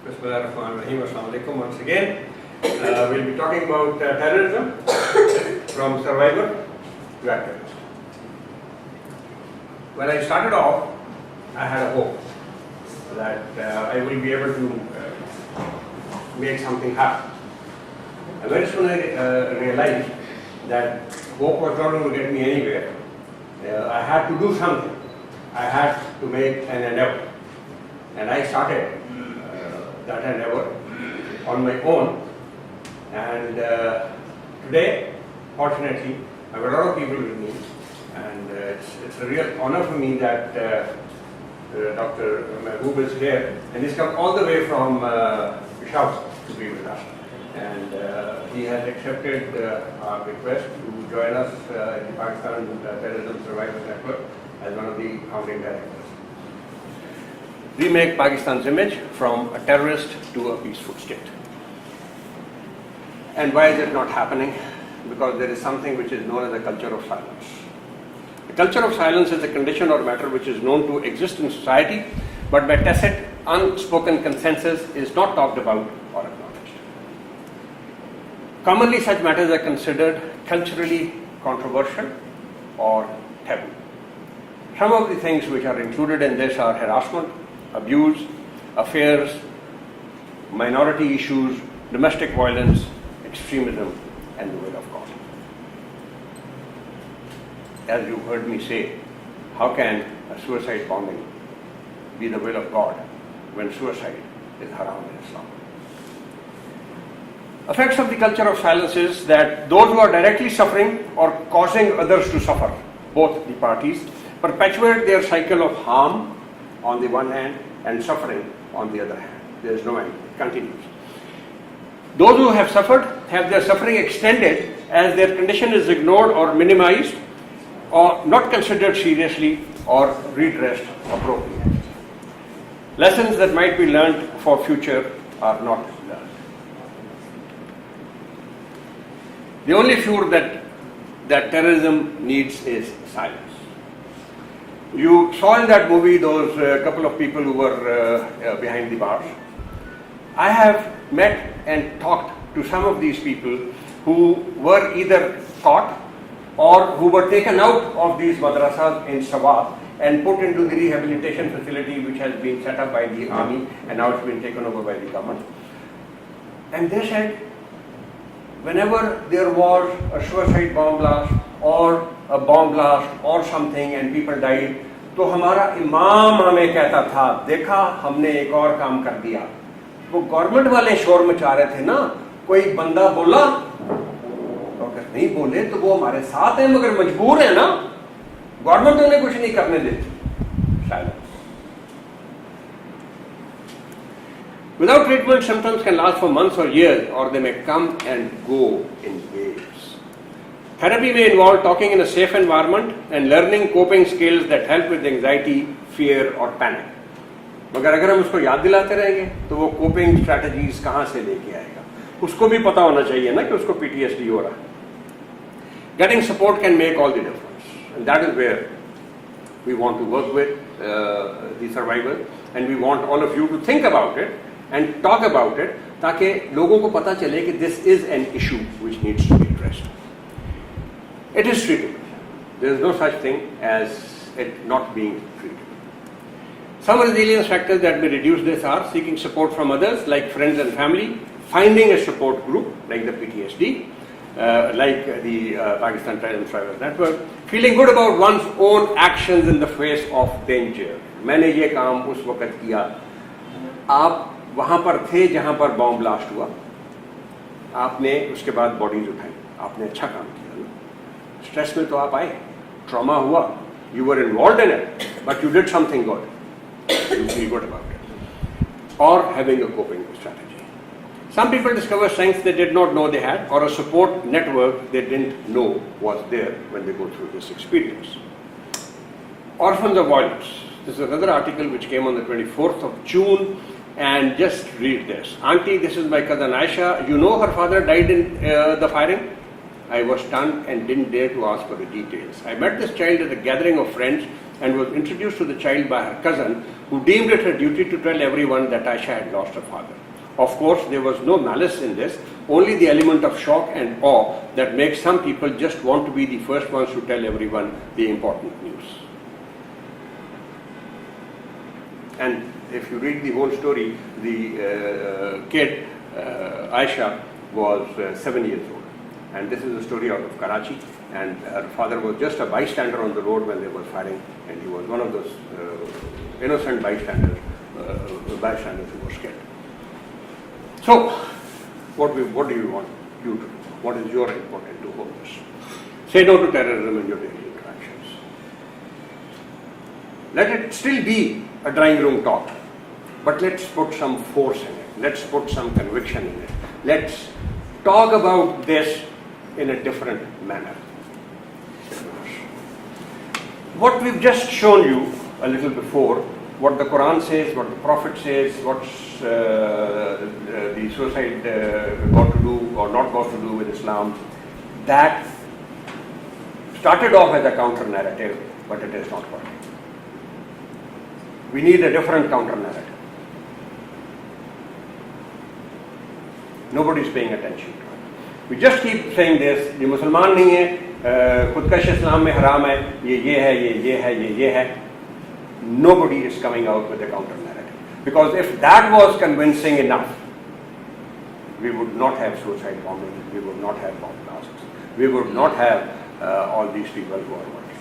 Bismillahirrahmanirrahim. Assalamu alaikum once again. We'll be talking about terrorism from survivor to activist. When I started off, I had a hope that I will be able to make something happen. And very soon I realized that hope was not going to get me anywhere. I had to do something. I had to make an endeavor. And I started that endeavor on my own. And today, fortunately, I have a lot of people with me. And it's a real honor for me that Dr. Mehboob is here. And he's come all the way from Peshawar to be with us. And he has accepted our request to join us in the Pakistan Terrorism Survivors Network as one of the founding directors. We make Pakistan's image from a terrorist to a peaceful state. And why is it not happening? Because there is something which is known as a culture of silence. The culture of silence is a condition or matter which is known to exist in society, but by tacit, unspoken consensus is not talked about or acknowledged. Commonly, such matters are considered culturally controversial or taboo. Some of the things which are included in this are harassment, abuse, affairs, minority issues, domestic violence, extremism, and the will of God. As you heard me say, how can a suicide bombing be the will of God when suicide is haram in Islam? Effects of the culture of silence is that those who are directly suffering or causing others to suffer, both the parties, perpetuate their cycle of harm on the one hand and suffering on the other hand. There is no end. It continues. Those who have suffered have their suffering extended as their condition is ignored or minimized or not considered seriously or redressed appropriately. Lessons that might be learned for future are not learned. The only cure that terrorism needs is silence. You saw in that movie those couple of people who were behind the bars. I have met and talked to some of these people who were either caught or who were taken out of these madrasas in Sawab and put into the rehabilitation facility which has been set up by the army and now it's been taken over by the government. And they said, whenever there was a suicide bomb blast or a bomb blast or something and people died, तो हमारा इमाम हमें कहता था, देखा हमने एक और काम कर दिया. वो गवर्नमेंट वाले शोर मचा रहे थे ना, कोई बंदा बोला, तो अगर नहीं बोले तो वो हमारे साथ हैं मगर मजबूर है ना, गवर्नमेंट उन्हें कुछ नहीं करने देती. Silence. Without treatment, symptoms can last for months or years, or they may come and go in waves. Therapy may involve talking in a safe environment and learning coping skills that help with anxiety, fear or panic. मगर अगर हम उसको याद दिलाते रहेंगे तो वो coping strategies कहाँ से लेके आएगा? उसको भी पता होना चाहिए ना कि उसको PTSD हो रहा है. Getting support can make all the difference, and that is where we want to work with the survivors, and we want all of you to think about it and talk about it, ताकि लोगों को पता चले कि this is an issue which needs to be addressed. It is treatable. There is no such thing as it not being treatable. Some resilience factors that may reduce this are seeking support from others like friends and family, finding a support group like the PTSD, like the Pakistan Terrorism Survivors Network, feeling good about one's own actions in the face of danger. मैंने ये काम उस वक्त किया. आप वहाँ पर थे जहाँ पर बॉम्ब ब्लास्ट हुआ. आपने उसके बाद बॉडीज उठाई. आपने अच्छा काम किया. स्ट्रेस में तो आप आए, ट्रॉमा हुआ, you were involved in it, but you did something good. You feel good about it. Or having a coping strategy. Some people discover strengths they did not know they had, or a support network they didn't know was there when they go through this experience. Orphans of violence. This is another article which came on the 24th of June, and just read this. Auntie, this is my cousin Aisha. You know her father died in the firing? I was stunned and didn't dare to ask for the details. I met this child at a gathering of friends and was introduced to the child by her cousin, who deemed it her duty to tell everyone that Aisha had lost her father. Of course, there was no malice in this, only the element of shock and awe that makes some people just want to be the first ones to tell everyone the important news. And if you read the whole story, the kid, Aisha, was 7 years old. And this is a story out of Karachi. And her father was just a bystander on the road when they were firing. And he was one of those innocent bystanders who were scared. So, what do you want you to do? What is your input into all this? Say no to terrorism in your daily interactions. Let it still be a drawing room talk, but let's put some force in it. Let's put some conviction in it. Let's talk about this in a different manner. What we've just shown you a little before, what the Quran says, what the Prophet says, what's the suicide got to do or not got to do with Islam, that started off as a counter narrative, but it is not working. We need a different counter narrative. Nobody's paying attention to it. We just keep saying this, ये मुसलमान नहीं है, खुदकश इस्लाम में हराम है, ये है, ये है. Nobody is coming out with a counter narrative. Because if that was convincing enough, we would not have suicide bombings, we would not have bomb blasts, we would not have all these people who are working.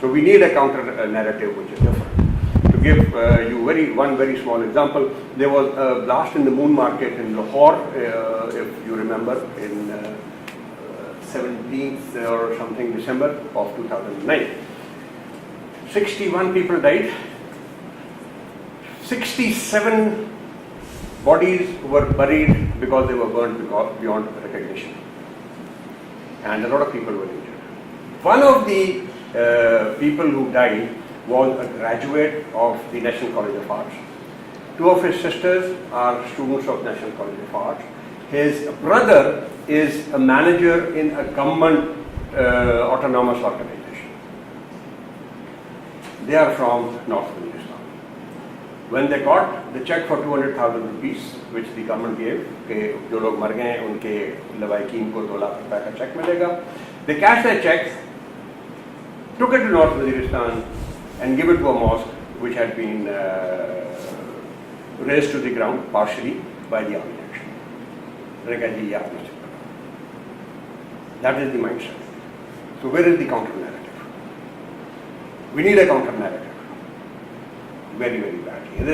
So we need a counter narrative which is different. To give you one very small example, there was a blast in the moon market in Lahore, if you remember, in 17th or something December of 2009. 61 people died, 67 bodies were buried because they were burned beyond recognition, and a lot of people were injured. One of the people who died was a graduate of the National College of Arts. Two of his sisters are students of National College of Arts. His brother is a manager in a government autonomous organization. They are from North Pakistan. When they got the check for 200,000 rupees, which the government gave, कि जो लोग मर गए हैं उनके लवाकिन को 2 लाख रुपए का check मिलेगा, they cashed their check, took it to North Pakistan, and give it to a mosque which had been razed to the ground partially by the army action. That is the mindset. So where is the counter narrative? We need a counter narrative. Very, very badly.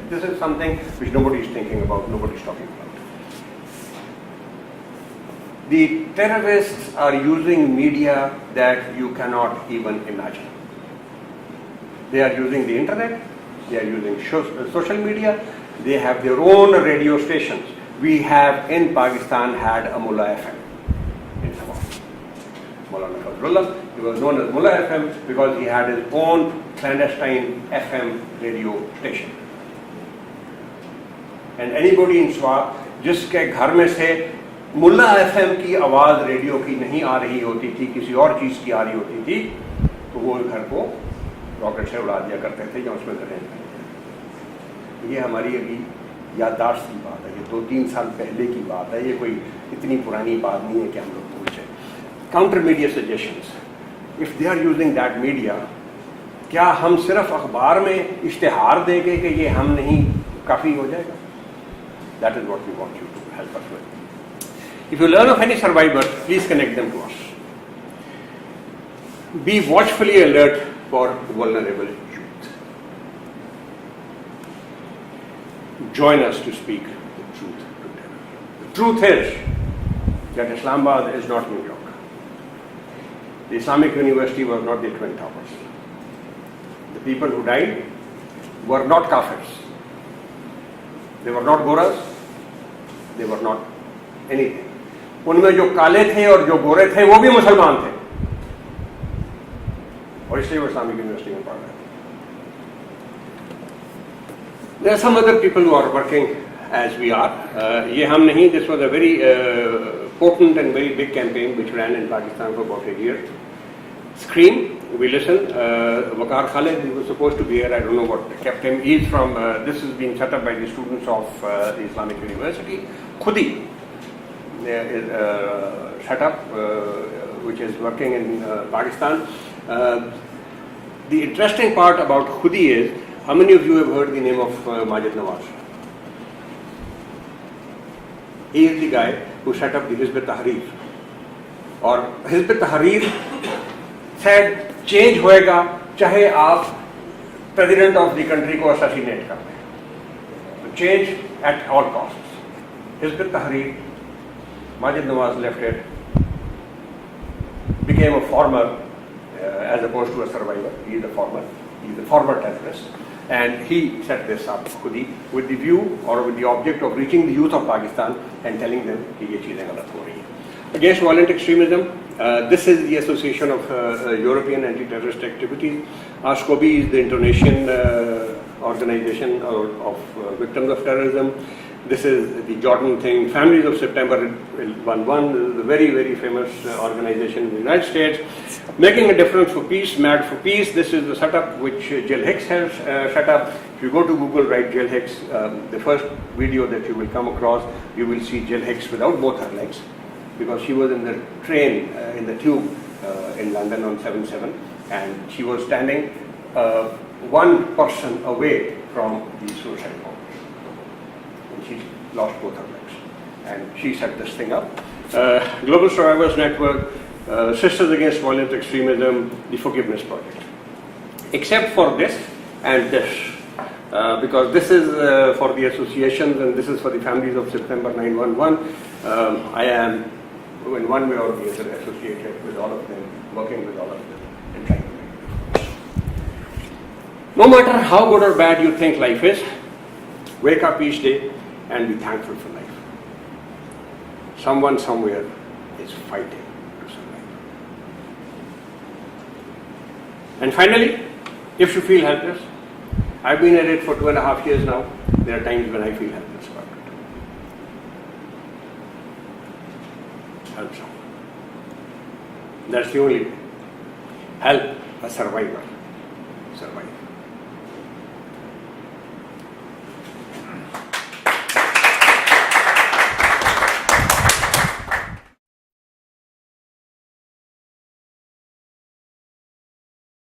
This is something which nobody is thinking about, nobody is talking about. The terrorists are using media that you cannot even imagine. They are using the internet, they are using social media, they have their own radio stations. We have in Pakistan had a Mullah FM in Lahore. Maulana Fazlullah, he was known as Mullah FM because he had his own clandestine FM radio station. And anybody in Swat, जिसके घर में से मुल्ला FM की आवाज़ radio की नहीं आ रही होती थी, किसी और चीज़ की आ रही होती थी, तो वो घर को रॉकेट से उड़ा दिया करते थे या उसमें करें। ये हमारी अभी याददाश्त की बात है, ये 2-3 साल पहले की बात है, ये कोई इतनी पुरानी बात नहीं है कि हम लोग भूल जाए। Counter media suggestions, if they are using that media, क्या हम सिर्फ अखबार में इश्तिहार देंगे कि ये हम नहीं काफ़ी हो जाएगा? That is what we want you to help us with. If you learn of any survivor, please connect them to us. Be watchfully alert for vulnerable youth. Join us to speak the truth to them. The truth is that Islamabad is not New York. The Islamic University was not the Twin Towers. The people who died were not kafirs. They were not goras. They were not anything. उनमें जो काले थे और जो गोरे थे वो भी मुसलमान थे और इसलिए वो इस्लामिक यूनिवर्सिटी में पढ़ रहे थे। There are some other people who are working as we are. ये हम नहीं, this was a very potent and very big campaign which ran in Pakistan for about a year. Scream, we listen. Waqar Khalid, he was supposed to be here. I don't know what kept him. He's from, this is being set up by the students of the Islamic University. Khudi is set up, which is working in Pakistan. The interesting part about Khudi is, how many of you have heard the name of Majid Nawaz? He is the guy who set up the Hizb Tahrir. Or Hizb Tahrir said, change होएगा चाहे आप president of the country को assassinate कर दें. Change at all costs. Hizb Tahrir, Majid Nawaz left it, became a former as opposed to a survivor. He is a former terrorist. And he set this up, Khudi, with the view or with the object of reaching the youth of Pakistan and telling them कि ये चीजें गलत हो रही हैं. Against violent extremism, this is the Association of European Anti-Terrorist Activities. ASCOBI is the Indonesian organization of victims of terrorism. This is the Jordan thing. Families of September 11 is a very, very famous organization in the United States. Making a difference for peace, Mad for Peace. This is the setup which Jill Hicks has set up. If you go to Google, write Jill Hicks, the first video that you will come across, you will see Jill Hicks without both her legs, because she was in the train, in the tube in London on 7/7, and she was standing one person away from the suicide bomb. And she lost both her legs. And she set this thing up. Global Survivors Network, Sisters Against Violent Extremism, the Forgiveness Project. Except for this and this, because this is for the associations and this is for the families of September 9/11, I am in one way or the other associated with all of them, working with all of them and trying to make it. No matter how good or bad you think life is, wake up each day and be thankful for life. Someone somewhere is fighting to survive. And finally, if you feel helpless, I've been at it for 2.5 years now. There are times when I feel helpless about it. Help someone. That's the only way. Help a survivor.